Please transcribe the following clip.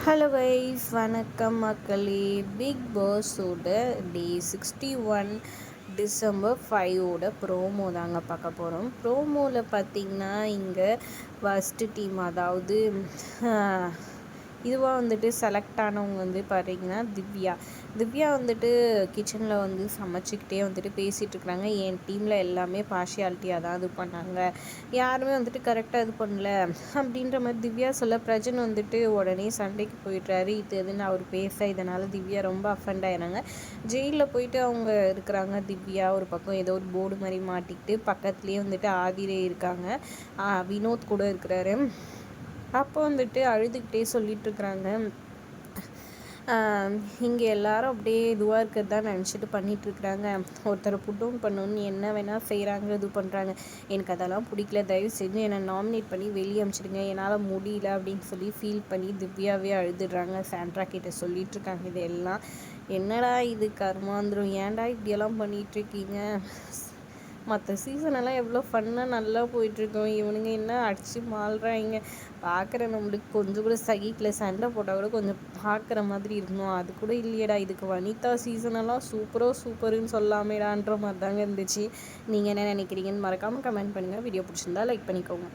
Hello wise வணக்கம் மக்களே. Big பாஸோட டே 61 December 5ஓட promo தாங்க பார்க்க போகிறோம். ப்ரோமோவில் பார்த்திங்கன்னா இங்கே ஃபஸ்ட்டு டீம், அதாவது இதுவாக வந்துட்டு செலக்ட் ஆனவங்க பார்த்திங்கன்னா திவ்யா வந்துட்டு கிச்சனில் சமைச்சிக்கிட்டே வந்துட்டு பேசிகிட்ருக்குறாங்க. என் டீமில் எல்லாமே பார்ஷியாலிட்டியாக தான் இது பண்ணாங்க, யாருமே வந்துட்டு கரெக்டாக இது பண்ணல அப்படின்ற மாதிரி திவ்யா சொல்ல, பிரஜன் வந்துட்டு உடனே சண்டைக்கு போயிடுறாரு. இதுன்னு அவர் பேச, இதனால் திவ்யா ரொம்ப அஃபண்ட் ஆயிடுறாங்க. ஜெயிலில் போயிட்டு அவங்க இருக்கிறாங்க. திவ்யா ஒரு பக்கம் ஏதோ ஒரு போர்டு மாதிரி மாட்டிக்கிட்டு, பக்கத்துலேயே வந்துட்டு ஆதிரே இருக்காங்க, வினோத் கூட இருக்கிறாரு. அப்போ வந்துட்டு அழுதுகிட்டே சொல்லிகிட்ருக்குறாங்க, இங்கே எல்லாரும் அப்படியே இதுவாக இருக்கிறது தான் நினச்சிட்டு பண்ணிகிட்ருக்குறாங்க. ஒருத்தரை புட்டும் பண்ணணுன்னு என்ன வேணால் செய்கிறாங்க, இது பண்ணுறாங்க. எனக்கு அதெல்லாம் பிடிக்கல, தயவு செஞ்சு என்னை நாமினேட் பண்ணி வெளியே அனுப்பிச்சிடுங்க, என்னால் முடியல அப்படின்னு சொல்லி ஃபீல் பண்ணி திவ்யாவே அழுதுடுறாங்க. சாண்ட்ரா கிட்ட சொல்லிகிட்ருக்காங்க இதெல்லாம். என்னடா இது கர்மாந்திரம், ஏன்டா இப்படியெல்லாம் பண்ணிகிட்ருக்கீங்க? மற்ற சீசனெல்லாம் எவ்வளோ ஃபன்னாக நல்லா போயிட்டுருக்கோம், இவனுங்க என்ன அடித்து மாள்றாங்க. பார்க்குற நம்மளுக்கு கொஞ்சம் கூட சகிக்கல. சண்டை போட்டால் கூட கொஞ்சம் பார்க்குற மாதிரி இருக்கணும், அது கூட இல்லையடா. இதுக்கு வனிதா சீசனெல்லாம் சூப்பருன்னு சொல்லாமேடான்ற மாதிரி தாங்க இருந்துச்சு. நீங்கள் என்ன நினைக்கிறீங்கன்னு மறக்காமல் கமெண்ட் பண்ணுங்கள். வீடியோ பிடிச்சிருந்தா லைக் பண்ணிக்கோங்க.